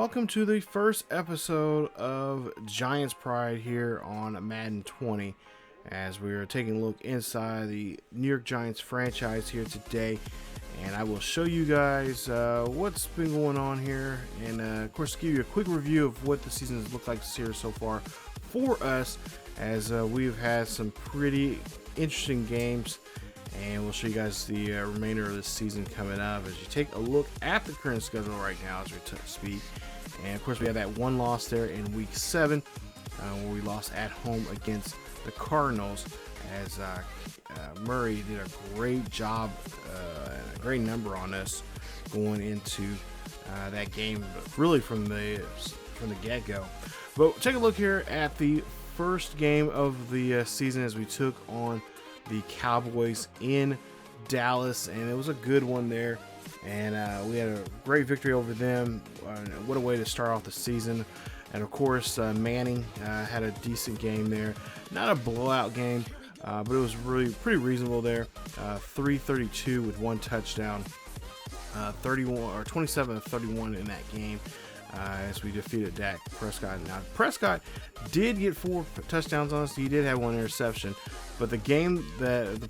welcome to the first episode of Giants Pride here on Madden 20, as we are taking a look inside the New York Giants franchise here today, and I will show you guys what's been going on here, and of course give you a quick review of what the season has looked like this year so far for us, as we've had some pretty interesting games. And we'll show you guys the remainder of this season coming up as you take a look at the current schedule right now as we speak. And of course, we had that one loss there in Week 7 where we lost at home against the Cardinals, as Murray did a great job, a great number on us going into that game, really from the get-go. But take a look here at the first game of the season as we took on the Cowboys in Dallas, and it was a good one there, and we had a great victory over them. What a way to start off the season. And of course, Manning had a decent game there, not a blowout game, but it was really pretty reasonable there. 332 with one touchdown, 27 of 31 in that game, as we defeated Dak Prescott. Now, Prescott did get 4 touchdowns on us. He did have 1 interception, but the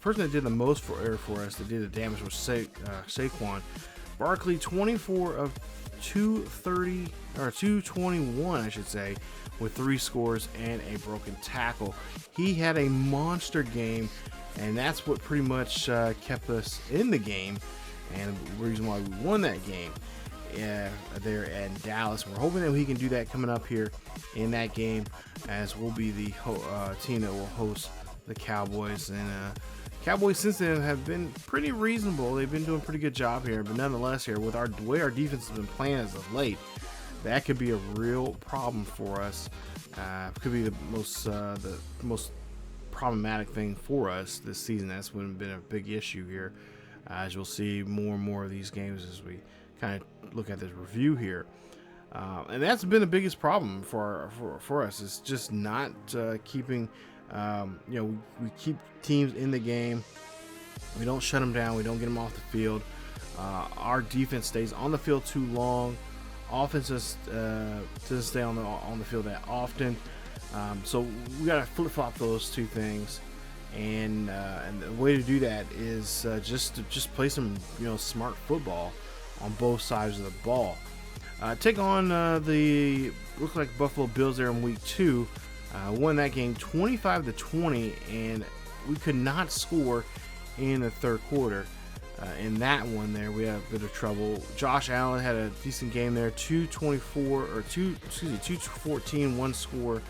person that did the most for us, that did the damage, was Saquon Barkley. 24 of 221, I should say, with 3 scores and a broken tackle. He had a monster game, and that's what pretty much kept us in the game, and the reason why we won that game there in Dallas. We're hoping that he can do that coming up here in that game, as we'll be the team that will host the Cowboys. And Cowboys since then have been pretty reasonable. They've been doing a pretty good job here, but nonetheless, here with the way our defense has been playing as of late, that could be a real problem for us. Could be the most problematic thing for us this season. That's been a big issue here, as you'll see more and more of these games as we kind of look at this review here, and that's been the biggest problem for us. It's just not keeping, we keep teams in the game. We don't shut them down. We don't get them off the field. Our defense stays on the field too long. Offense doesn't stay on the field that often. So we got to flip flop those two things. And the way to do that is just play some smart football on both sides of the ball. Take on the look like Buffalo Bills there in Week 2. Won that game 25-20, and we could not score in the third quarter. In that one there, we had a bit of trouble. Josh Allen had a decent game there, 214, one score.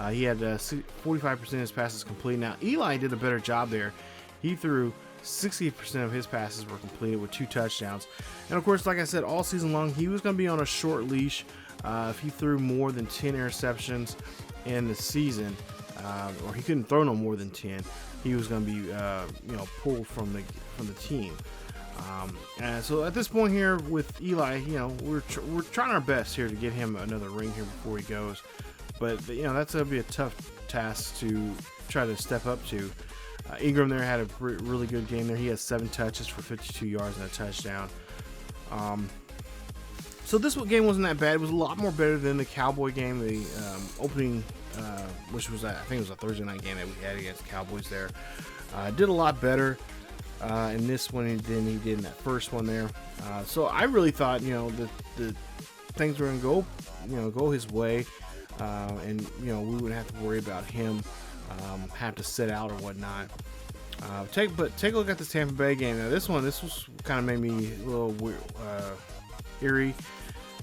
He had 45% of his passes complete. Now, Eli did a better job there. He threw 60% of his passes were completed with 2 touchdowns. And of course, like I said, all season long, he was going to be on a short leash. If he threw more than 10 interceptions in the season, or he couldn't throw no more than 10, he was going to be, pulled from the team. And so at this point here with Eli, we're trying our best here to get him another ring here before he goes. But that's going to be a tough task to try to step up to. Ingram there had a really good game there. He had 7 touches for 52 yards and a touchdown. So this game wasn't that bad. It was a lot more better than the Cowboy game, the opening, which was, I think it was a Thursday night game that we had against the Cowboys there. Did a lot better in this one than he did in that first one there. So I really thought, the things were going to go his way, and we wouldn't have to worry about him have to sit out or whatnot. Take a look at the Tampa Bay game. Now this was kind of made me a little weird, eerie,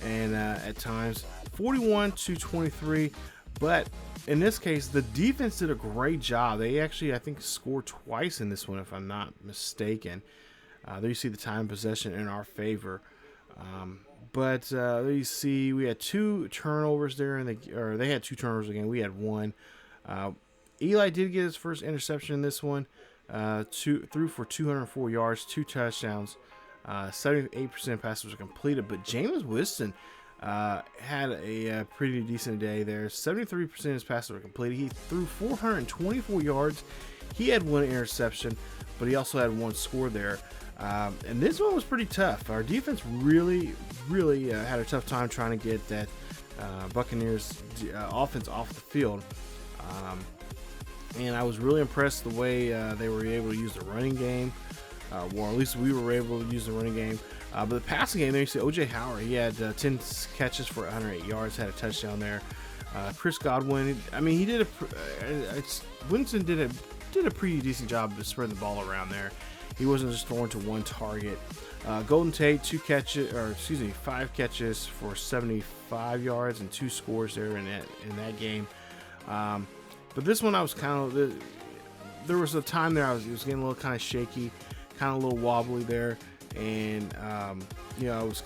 and at times 41-23. But in this case, the defense did a great job. They actually, I think, scored twice in this one, if I'm not mistaken. There you see the time of possession in our favor. But there you see we had 2 turnovers there, they had 2 turnovers again. We had 1. Eli did get his first interception in this one. Threw for 204 yards, 2 touchdowns. 78% passes were completed, but Jameis Winston had a pretty decent day there. 73% of his passes were completed. He threw 424 yards. He had 1 interception, but he also had 1 score there. And this one was pretty tough. Our defense really had a tough time trying to get that Buccaneers offense off the field. And I was really impressed the way they were able to use the running game. Or at least we were able to use the running game. But the passing game, there you see O.J. Howard. He had 10 catches for 108 yards, had a touchdown there. Chris Godwin, I mean, he did Winston did a pretty decent job of spreading the ball around there. He wasn't just throwing to one target. Golden Tate, 5 catches for 75 yards and 2 scores there in that game. But this one I was kind of, there was a time there it was getting a little kind of shaky, kind of a little wobbly there. And, you know, I was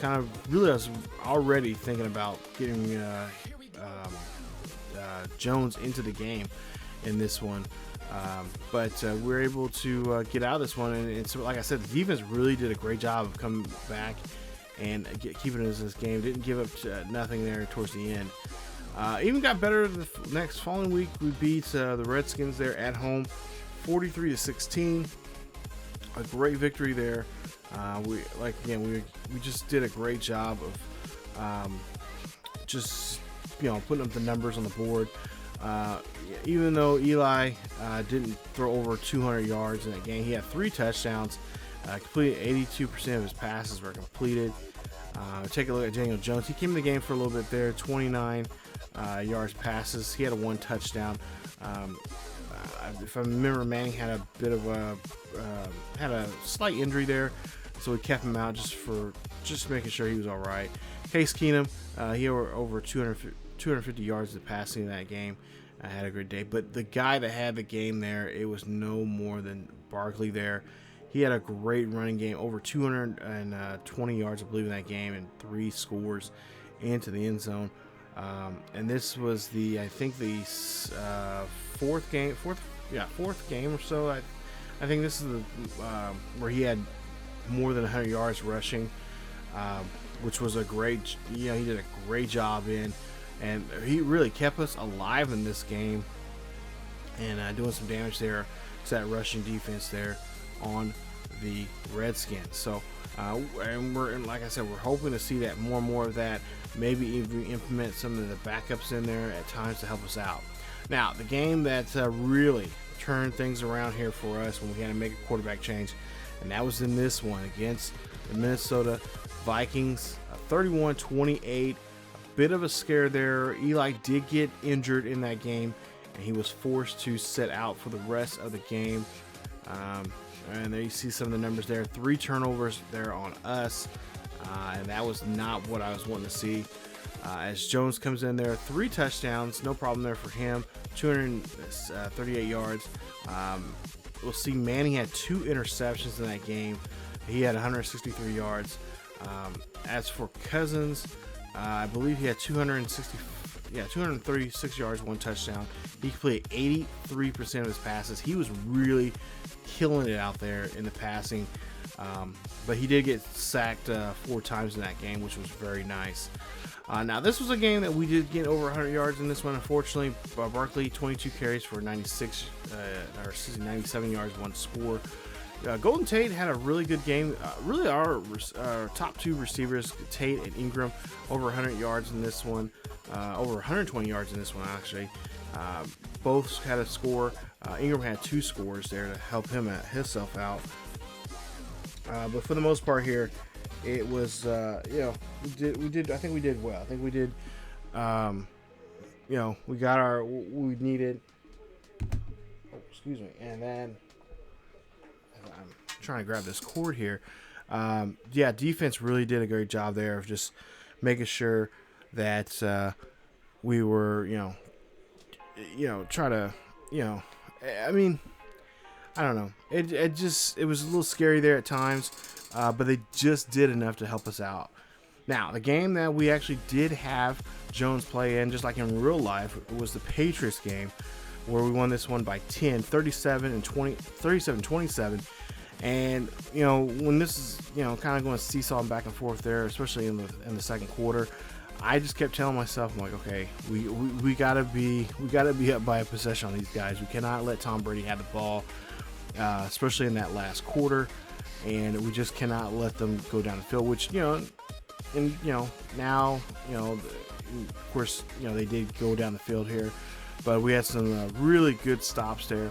already thinking about getting Jones into the game in this one. But we were able to get out of this one. And so, like I said, the defense really did a great job of coming back and keeping us in this game. Didn't give up nothing there towards the end. Even got better the following week. We beat the Redskins there at home, 43-16. A great victory there. We just did a great job of just, you know, putting up the numbers on the board. Even though Eli didn't throw over 200 yards in that game, he had 3 touchdowns. Completed 82% of his passes were completed. Take a look at Daniel Jones. He came in the game for a little bit there, 29 yards passes. He had 1 touchdown. If I remember, Manning had a bit of had a slight injury there, so we kept him out just making sure he was all right. Case Keenum, he had over 250 yards of passing in that game. I had a great day. But the guy that had the game there, it was no more than Barkley there. He had a great running game, over 220 yards, I believe, in that game, and 3 scores into the end zone. And this was the fourth game or so. I think this is the where he had more than 100 yards rushing, which was a great. He did a great job in, and he really kept us alive in this game, and doing some damage there to that rushing defense there on the Redskins. So, and like I said, we're hoping to see that more and more of that. Maybe even implement some of the backups in there at times to help us out. Now, the game that really turned things around here for us when we had to make a quarterback change, and that was in this one against the Minnesota Vikings, 31-28. A bit of a scare there. Eli did get injured in that game, and he was forced to sit out for the rest of the game. And there you see some of the numbers there. 3 turnovers there on us. And that was not what I was wanting to see. As Jones comes in there, 3 touchdowns, no problem there for him, 238 yards. We'll see Manning had 2 interceptions in that game. He had 163 yards. As for Cousins, I believe he had 236 yards, 1 touchdown. He completed 83% of his passes. He was really killing it out there in the passing. But he did get sacked 4 times in that game, which was very nice. Now, this was a game that we did get over 100 yards in this one. Unfortunately, Barkley, 22 carries for 97 yards, 1 score. Golden Tate had a really good game. Really, our top 2 receivers, Tate and Ingram, over 100 yards in this one. Over 120 yards in this one, actually. Both had a score. Ingram had 2 scores there to help himself out. But for the most part here, it was, we did. I think we did well. I think we did. We got what we needed. Oh, excuse me. And then I'm trying to grab this cord here. Defense really did a great job there of just making sure that we were, try to, I mean, I don't know. It was a little scary there at times, but they just did enough to help us out. Now, the game that we actually did have Jones play in, just like in real life, was the Patriots game, where we won this one by 10, 37-27. And, when this is, kind of going seesaw back and forth there, especially in the second quarter, I just kept telling myself, I'm like, okay, we gotta be up by a possession on these guys. We cannot let Tom Brady have the ball, especially in that last quarter. and we just cannot let them go down the field. Which, you know, and you know, now, you know, of course, you know, they did go down the field here, but we had some really good stops there.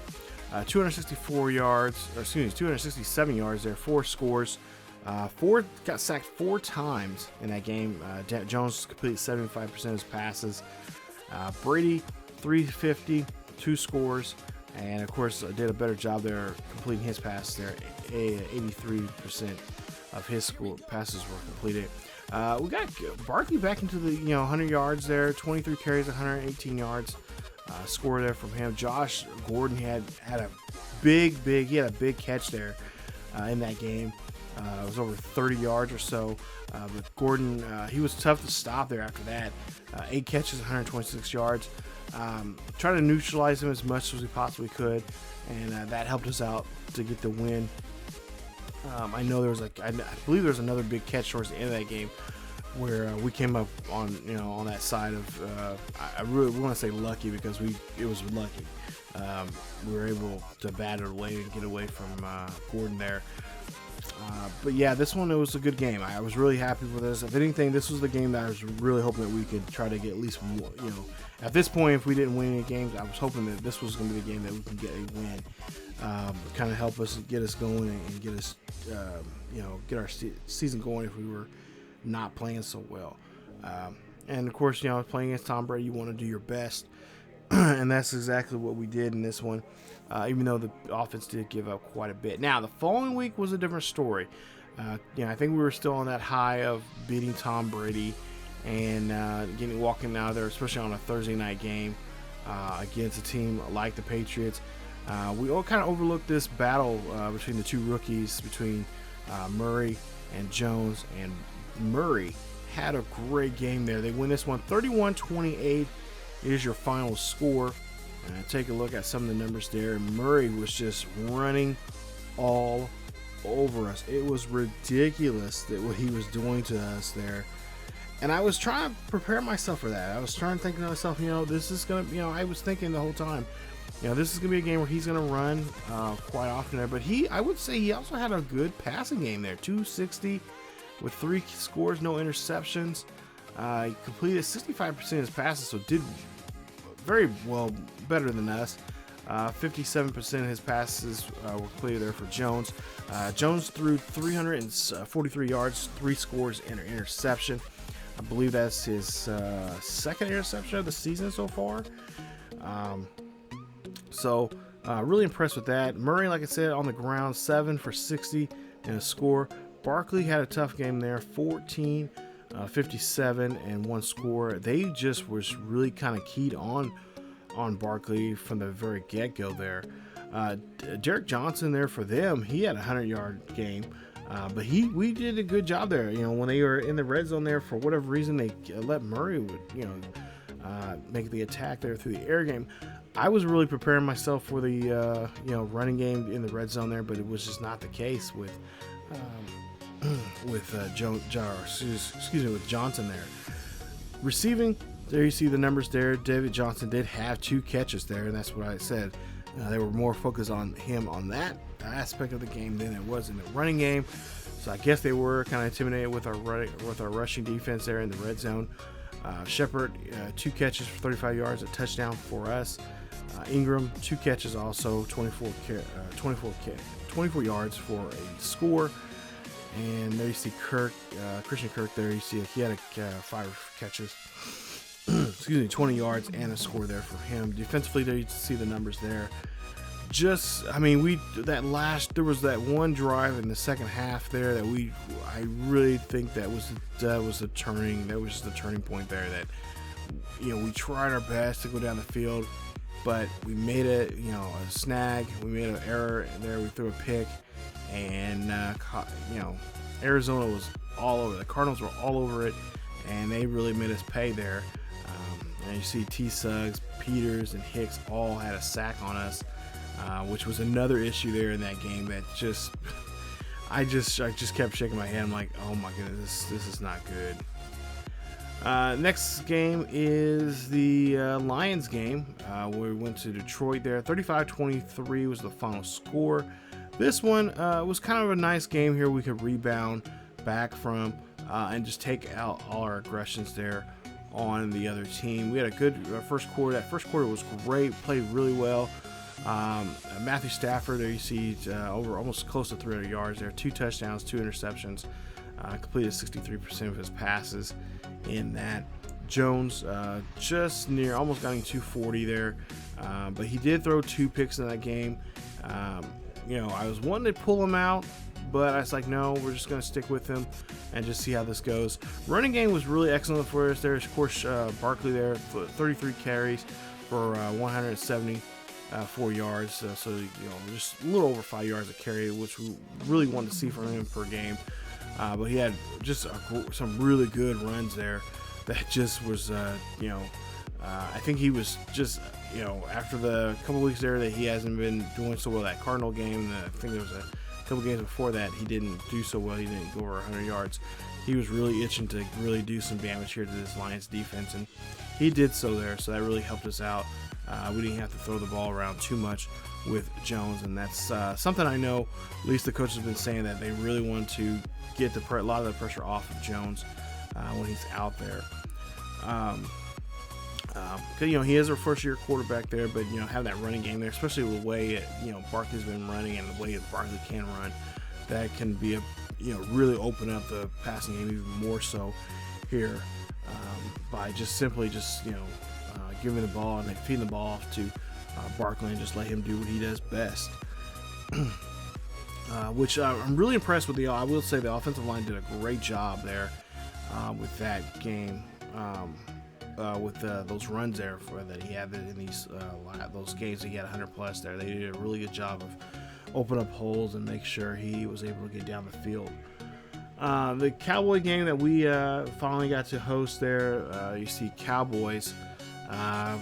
264 yards, or excuse me, 267 yards there, 4 scores. Got sacked 4 times in that game. Jones completed 75% of his passes. Brady 350, 2 scores, and of course did a better job there completing his passes there. 83% of his passes were completed. We got Barkley back into the 100 yards there, 23 carries, 118 yards. Score there from him. Josh Gordon had a big catch there in that game. It was over 30 yards or so. But Gordon, he was tough to stop there after that. 8 catches, 126 yards. Try to neutralize him as much as we possibly could, and that helped us out to get the win. I know there was I believe there was another big catch towards the end of that game where we came up on on that side of I really want to say lucky, because it was lucky. We were able to bat it away and get away from Gordon there. But yeah, this one, it was a good game. I was really happy with this. If anything, this was the game that I was really hoping that we could try to get at least one. At this point, if we didn't win any games, I was hoping that this was going to be the game that we can get a win. Kind of help us, get us going, and get us, get our season going if we were not playing so well. And of course, playing against Tom Brady, you want to do your best, and that's exactly what we did in this one. Even though the offense did give up quite a bit. Now, the following week was a different story. I think we were still on that high of beating Tom Brady and walking out of there, especially on a Thursday night game against a team like the Patriots. We all kind of overlooked this battle between the two rookies, between Murray and Jones, and Murray had a great game there. They win this one 31-28 is your final score. Take a look at some of the numbers there. Murray was just running all over us. It was ridiculous that what he was doing to us there. And I was trying to prepare myself for that. I was trying to think to myself, this is going to, I was thinking the whole time, this is going to be a game where he's going to run quite often there. But I would say he also had a good passing game there. 260 with 3 scores, no interceptions. He completed 65% of his passes, so did very well, better than us. 57% of his passes were completed there for Jones. Jones threw 343 yards, 3 scores, and an interception. I believe that's his second interception of the season so far. Really impressed with that. Murray, like I said, on the ground, 7 for 60 and a score. Barkley had a tough game there, 14, 57 and 1 score. They just was really kind of keyed on Barkley from the very get-go there. Derek Johnson there for them, he had a 100-yard game, but we did a good job there. When they were in the red zone there, for whatever reason, they let Murray make the attack there through the air game. I was really preparing myself for the running game in the red zone there, but it was just not the case with Johnson there. Receiving, there you see the numbers there. David Johnson did have 2 catches there, and that's what I said. They were more focused on him on that aspect of the game than it was in the running game. So I guess they were kind of intimidated with our rushing defense there in the red zone. Shepard, 2 catches for 35 yards, a touchdown for us. Ingram, 2 catches also, 24 yards for a score. And there you see Christian Kirk there. You see he had 5 catches. 20 yards and a score there for him. Defensively, there you see the numbers there. There was that one drive in the second half there that I really think that was the turning point there, that we tried our best to go down the field, but we made a snag, we made an error there, we threw a pick, and Arizona was all over. The Cardinals were all over it, and they really made us pay there. And you see T. Suggs, Peters, and Hicks all had a sack on us, which was another issue there in that game that I just kept shaking my head. I'm like, oh my goodness, this is not good. Next game is the Lions game, where we went to Detroit there. 35-23 was the final score. This one was kind of a nice game here. We could rebound back from and just take out all our aggressions there on the other team. We had a good first quarter. That first quarter was great, played really well. Matthew Stafford, there you see over almost close to 300 yards there, 2 touchdowns, 2 interceptions, completed 63% of his passes in that. Jones just near, almost got him 240 there, but he did throw 2 picks in that game. You know, I was wanting to pull him out, but I was like, no, we're just going to stick with him and just see how this goes. Running game was really excellent for us. There's, of course, Barkley there, 33 carries for 174 yards. So, you know, just a little over 5 yards a carry, which we really wanted to see from him per game. But he had just some really good runs there that just was, you know, I think he was just, you know, after the couple weeks there that he hasn't been doing so well, that Cardinal game, I think there was a couple games before that he didn't do so well. He didn't go over 100 yards. He was really itching to really do some damage here to this Lions defense, and he did so there. So that really helped us out. We didn't have to throw the ball around too much with Jones, and that's something I know at least the coaches have been saying, that they really want to get a lot of the pressure off of Jones when he's out there. You know, he is our first-year quarterback there, but, you know, having that running game there, especially the way, you know, Barkley's been running and the way Barkley can run, that can be you know, really open up the passing game even more so here by just simply you know, giving the ball and feeding the ball off to Barkley and just let him do what he does best. Which I'm really impressed with. I will say the offensive line did a great job there with that game. With those runs there that he had in those games, he had 100 plus there. They did a really good job of open up holes and make sure he was able to get down the field. The Cowboy game that we finally got to host there, you see Cowboys.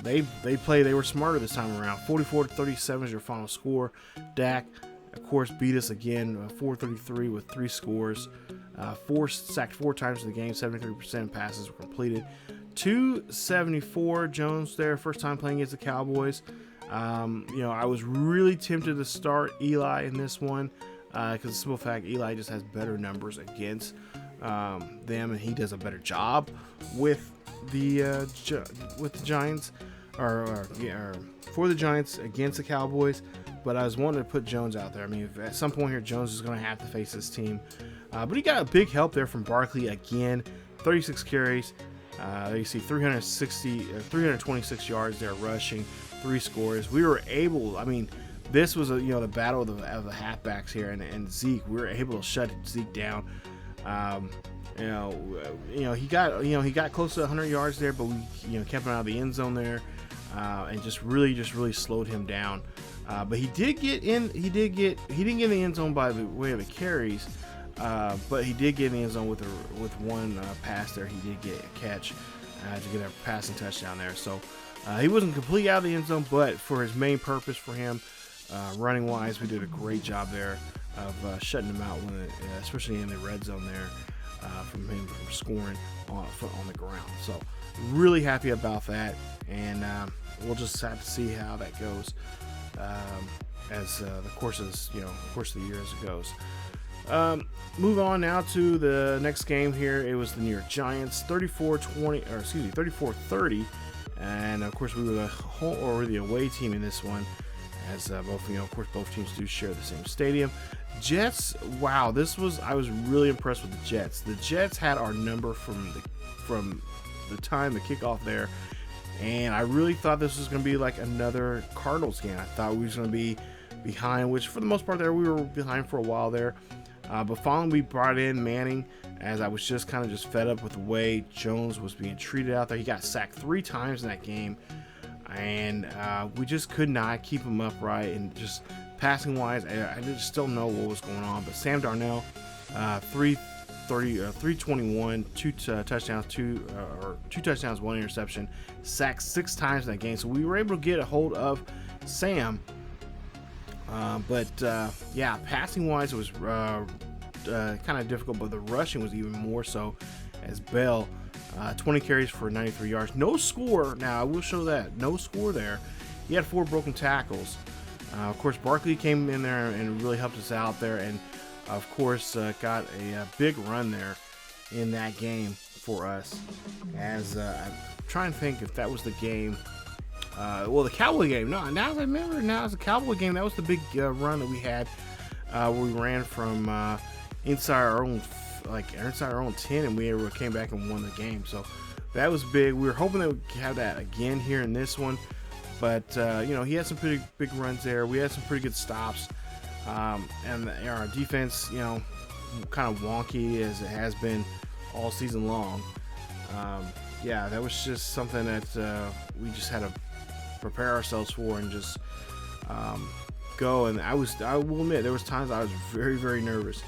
They were smarter this time around. 44-37 is your final score. Dak, of course, beat us again, 433 with 3 scores. Sacked 4 times in the game. 73% passes were completed. 274 Jones there, first time playing against the Cowboys. You know, I was really tempted to start Eli in this one because the simple fact Eli just has better numbers against them, and he does a better job with the Giants, or for the Giants against the Cowboys. But I was wanting to put Jones out there. I mean, at some point here, Jones is going to have to face this team. But he got a big help there from Barkley again, 36 carries. You see 326 yards there rushing, 3 scores. We were able, I mean, this was you know, the battle of the halfbacks here, and Zeke. We were able to shut Zeke down. You know, he got close to 100 yards there, but we, you know, kept him out of the end zone there, and just really slowed him down. But he did get in. He didn't get in the end zone by the way of the carries. But he did get in the end zone with one pass there. He did get a catch to get a passing touchdown there. So he wasn't completely out of the end zone, but for his main purpose for him, running wise, we did a great job there of shutting him out, especially in the red zone there, from him from scoring on the ground. So really happy about that, and we'll just have to see how that goes as the course of the year as it goes. Move on now to the next game here. It was the New York Giants, 34-30, and of course we were the away team in this one, as both teams do share the same stadium. Jets, wow, I was really impressed with the Jets. The Jets had our number from the time the kickoff there, and I really thought this was going to be like another Cardinals game. I thought we was going to be behind, which for the most part there we were behind for a while there. But finally we brought in Manning, as I was just kind of fed up with the way Jones was being treated out there. He got sacked 3 times in that game, and we just could not keep him upright. And just passing wise, I just still know what was going on. But Sam Darnold, 321, 2 touchdowns, 2 touchdowns, 1 interception, sacked 6 times in that game. So we were able to get a hold of Sam. Yeah, passing wise, it was kind of difficult, but the rushing was even more so, as Bell, 20 carries for 93 yards. No score. Now, I will show that. No score there. He had 4 broken tackles. Of course, Barkley came in there and really helped us out there, and of course got a big run there in that game for us. As I'm trying to think if that was the game. Well, the Cowboy game. No, now I remember. Now it's the Cowboy game. That was the big run that we had, where we ran from inside our own inside our own 10, and we came back and won the game. So that was big. We were hoping that we'd have that again here in this one, but you know, he had some pretty big runs there. We had some pretty good stops, and our defense, you know, kind of wonky as it has been all season long. Yeah, that was just something that we just had to prepare ourselves for and just go. And I will admit, there was times I was very, very nervous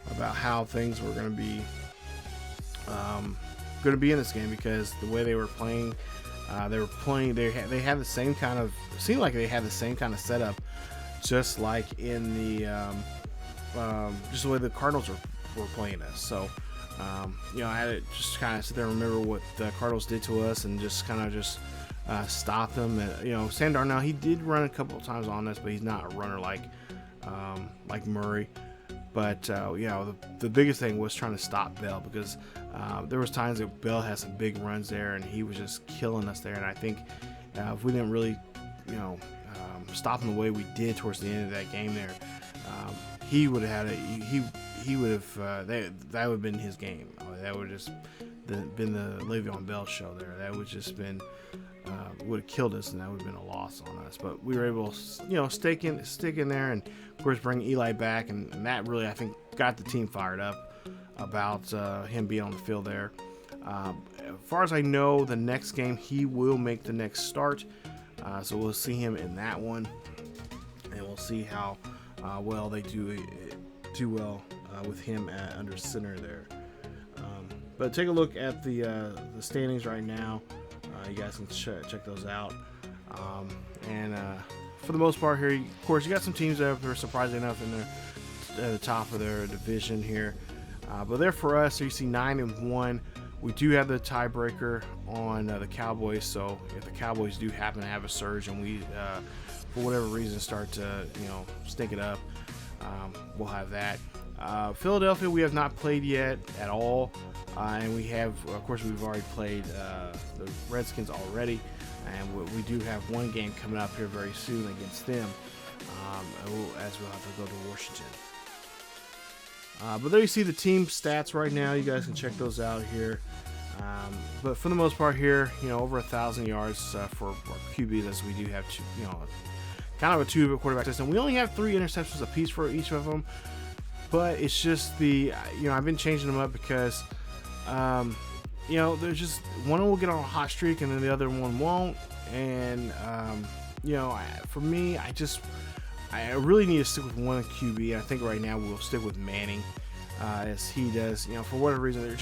about how things were going to be in this game, because the way they were playing, they had the same kind of, seemed like they had the same kind of setup, just like in the just the way the Cardinals were playing us. So you know, I had to just kind of sit there and remember what the Cardinals did to us, and just kind of just stop them. And, you know, Sam Darnold, he did run a couple of times on us, but he's not a runner like Murray. But you know, the biggest thing was trying to stop Bell, because there was times that Bell had some big runs there, and he was just killing us there. And I think if we didn't really, you know, stop him the way we did towards the end of that game there, he would have had he would have that would have been his game. That would have just been the Le'Veon Bell show there. That would just been would have killed us, and that would have been a loss on us. But we were able to, you know, stick in there, and of course bring Eli back, and that really, I think, got the team fired up about him being on the field there. As far as I know, the next game he will make the next start, so we'll see him in that one, and we'll see how well they do well with him under center there. But take a look at the standings right now. You guys can check those out. And for the most part here, of course, you got some teams that are surprising enough at the top of their division here. But there for us, so you see 9-1. We do have the tiebreaker on the Cowboys. So if the Cowboys do happen to have a surge, and we, for whatever reason, start to, you know, stink it up, we'll have that. Philadelphia, we have not played yet at all. And we have, of course, we've already played the Redskins already, and we do have one game coming up here very soon against them, as we'll have to go to Washington. But there you see the team stats right now. You guys can check those out here. But for the most part here, you know, over 1,000 yards for our QBs, as we do have two, you know, kind of a two quarterback system. We only have 3 interceptions apiece for each of them, but it's just the, you know, I've been changing them up because, you know, there's just one will get on a hot streak and then the other one won't. And, you know, for me, I really need to stick with one QB. I think right now we'll stick with Manning, as he does, you know, for whatever reason.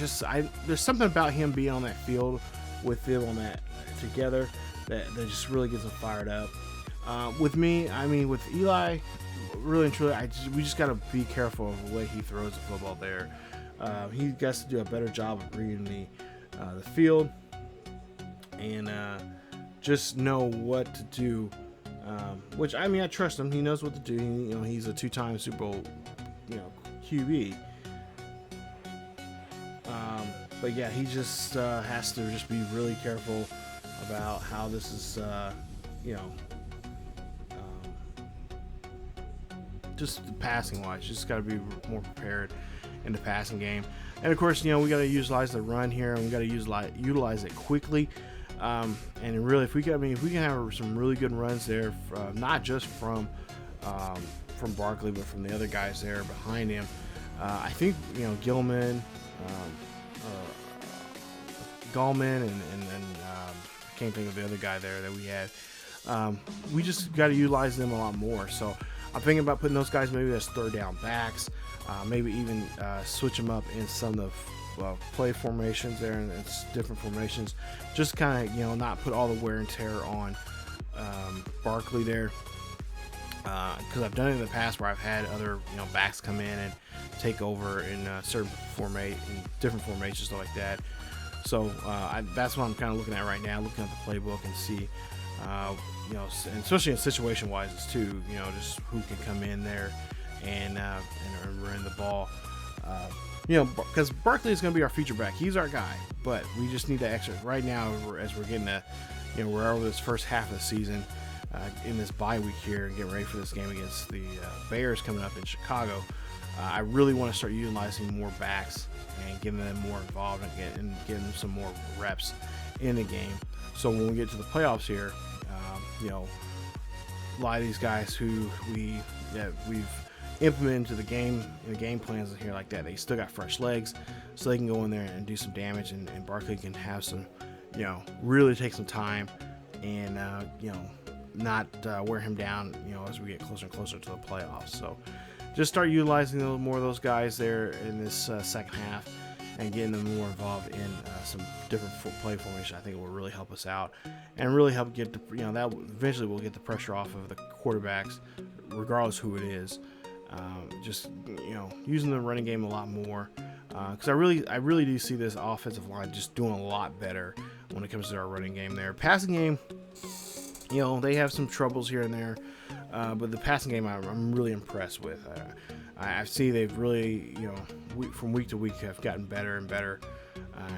There's something about him being on that field with them on that together that just really gets them fired up. With me, I mean, with Eli, really and truly, we just got to be careful of the way he throws the football there. He gets to do a better job of reading the field, and just know what to do. Which, I mean, I trust him. He knows what to do. You know, he's a 2-time Super Bowl, you know, QB. But yeah, he just has to just be really careful about how this is, you know, just passing wise. Just got to be more prepared in the passing game. And of course, you know, we got to utilize the run here, and we got to utilize it quickly. And really, if we can have some really good runs there, not just from Barkley, but from the other guys there behind him. I think, you know, Gallman, and I can't think of the other guy there that we had. We just got to utilize them a lot more. So I'm thinking about putting those guys maybe as third down backs, maybe even switch them up in some of the play formations there, and it's different formations. Just kind of, you know, not put all the wear and tear on Barkley there, because I've done it in the past where I've had other, you know, backs come in and take over in certain different formations, stuff like that. So that's what I'm kind of looking at right now, looking at the playbook and see And especially in situation wise too, just who can come in there and run the ball. Because Barkley is going to be our feature back. He's our guy, but we just need to extra right now as we're getting we're over this first half of the season in this bye week here and getting ready for this game against the Bears coming up in Chicago. I really want to start utilizing more backs and getting them more involved and getting them some more reps in the game. So when we get to the playoffs here, a lot of these guys who we've implemented into the game plans here like that, they still got fresh legs, so they can go in there and do some damage, and Barkley can have some, really take some time and not wear him down, as we get closer and closer to the playoffs. So just start utilizing a little more of those guys there in this second half and getting them more involved in some different play formation. I think it will really help us out and really help get that eventually we'll get the pressure off of the quarterbacks, regardless who it is. Just using the running game a lot more, because I really do see this offensive line just doing a lot better when it comes to our running game. There, passing game, they have some troubles here and there, but the passing game I'm really impressed with. I see they've really, from week to week have gotten better and better,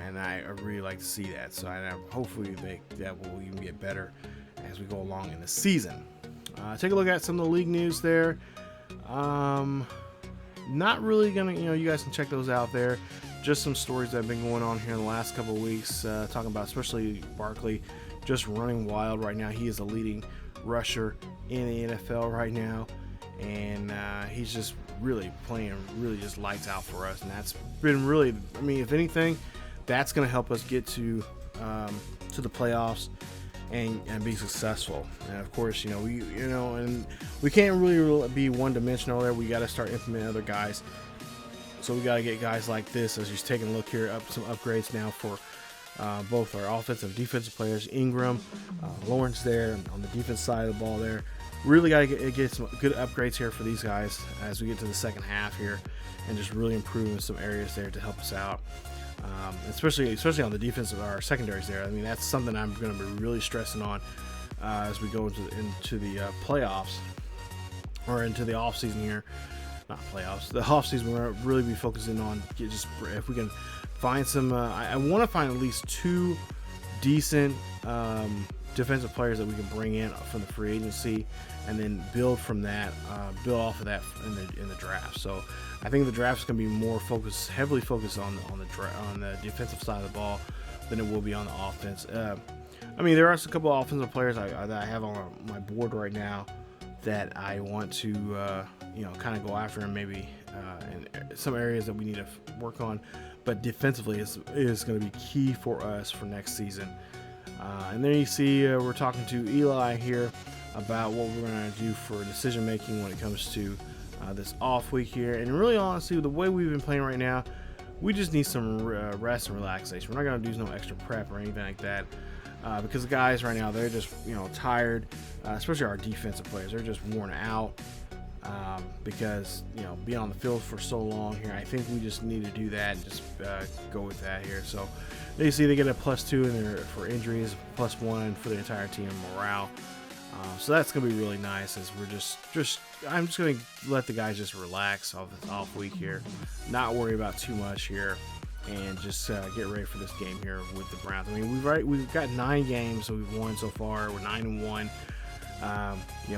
and I really like to see that. So hopefully that will even get better as we go along in the season. Take a look at some of the league news there. Not really gonna, you guys can check those out there. Just some stories that have been going on here in the last couple of weeks, talking about especially Barkley just running wild right now. He is the leading rusher in the NFL right now, and he's just really playing really just lights out for us, and that's been really, if anything, that's going to help us get to the playoffs and be successful. And of course, and we can't really be one-dimensional there. We got to start implementing other guys. So we got to get guys like this, as he's taking a look here, some upgrades now for both our offensive and defensive players. Ingram, Lawrence there on the defense side of the ball there. Really got to get some good upgrades here for these guys as we get to the second half here, and just really improve in some areas there to help us out. Especially on the defense of our secondaries there. That's something I'm going to be really stressing on as we go into the playoffs, or into the off season here. Not playoffs, the off season. We're going to really be focusing on if we can find some. I want to find at least two decent defensive players that we can bring in from the free agency, and then build from that, build off of that in the draft. So I think the draft is going to be more heavily focused on the defensive side of the ball than it will be on the offense. There are a couple of offensive players that I have on my board right now that I want to kind of go after, and maybe in some areas that we need to work on. But defensively is going to be key for us for next season. And then you see we're talking to Eli here about what we're going to do for decision making when it comes to this off week here. And really, honestly, the way we've been playing right now, we just need some rest and relaxation. We're not going to do no extra prep or anything like that, because the guys right now, they're just tired, especially our defensive players. They're just worn out because being on the field for so long here. I think we just need to do that and just go with that here. So you see they get a +2 in there for injuries, +1 for the entire team morale. So that's going to be really nice, as we're I'm just going to let the guys just relax off this off week here, not worry about too much here, and just get ready for this game here with the Browns. We've got 9 games, so we've won so far. We're 9-1.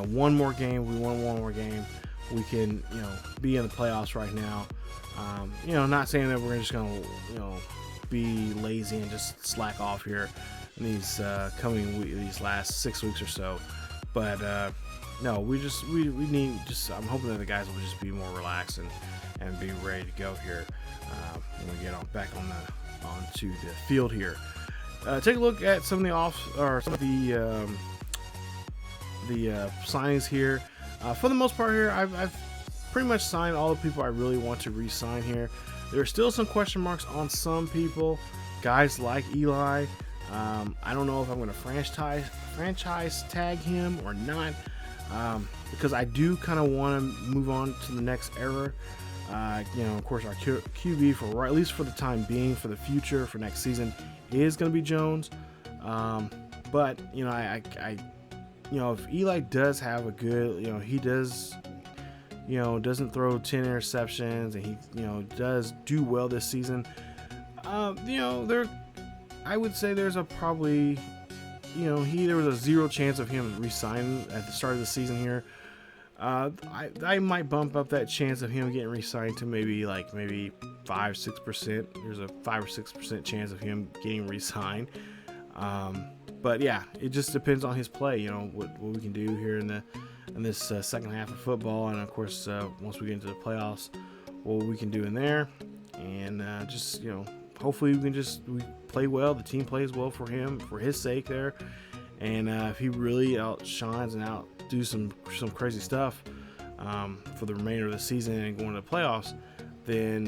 One more game. We won one more game. We can, be in the playoffs right now. Not saying that we're just going to, be lazy and just slack off here in these these last 6 weeks or so. But no, we need I'm hoping that the guys will just be more relaxed and be ready to go here when we get back onto the field here. Take a look at some of the signings here. For the most part here, I've pretty much signed all the people I really want to re-sign here. There are still some question marks on some people, guys like Eli. I don't know if I'm going to franchise tag him or not, because I do kind of want to move on to the next era. Of course, our QB at least for the time being, for the future, for next season, is going to be Jones. But if Eli does have a good, he does, doesn't throw 10 interceptions, and he, does do well this season, I would say there's a probably, there was a 0 chance of him resigning at the start of the season here. I might bump up that chance of him getting re-signed to maybe 5-6%. There's a 5 or 6% chance of him getting re-signed. But yeah, it just depends on his play. What we can do here in this second half of football, and of course once we get into the playoffs, what we can do in there, and hopefully we play well. The team plays well for him, for his sake there, and if he really outshines and outdo some crazy stuff for the remainder of the season and going to the playoffs, then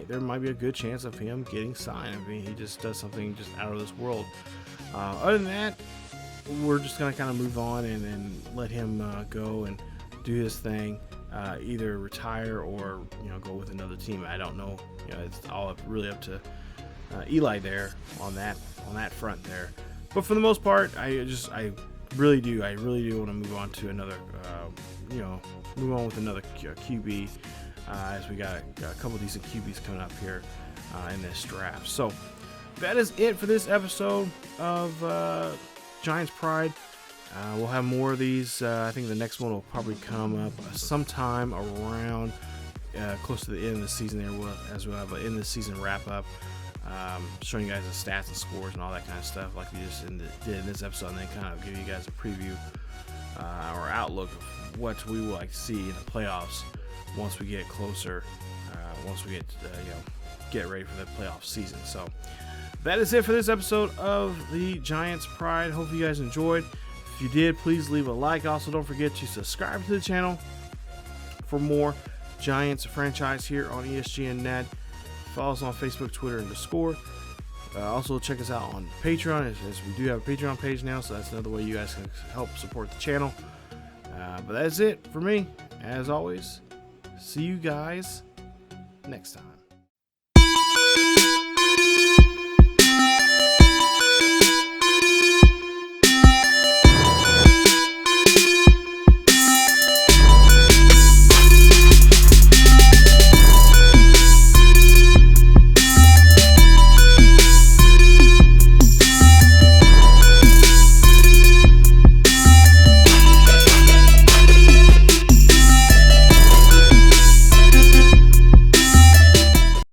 there might be a good chance of him getting signed. I mean, he just does something just out of this world. Other than that, we're just gonna kind of move on and let him go and do his thing, either retire or go with another team. I don't know. It's all really up to Eli there on that front there. But for the most part, I really do want to move on to another, move on with another QB, as we got a couple decent QBs coming up here in this draft. So that is it for this episode of Giants Pride. We'll have more of these. I think the next one will probably come up sometime around close to the end of the season there, as we'll have an end of the season wrap up, showing you guys the stats and scores and all that kind of stuff like we just did in this episode, and then kind of give you guys a preview or outlook of what we would like to see in the playoffs once we get closer, once we get ready for the playoff season. So that is it for this episode of the Giants Pride. Hope you guys enjoyed. If you did, please leave a like. Also, don't forget to subscribe to the channel for more Giants franchise here on ESGNet. Follow us on Facebook, Twitter, and Discord. Also, check us out on Patreon, as we do have a Patreon page now, so that's another way you guys can help support the channel. But that's it for me. As always, see you guys next time.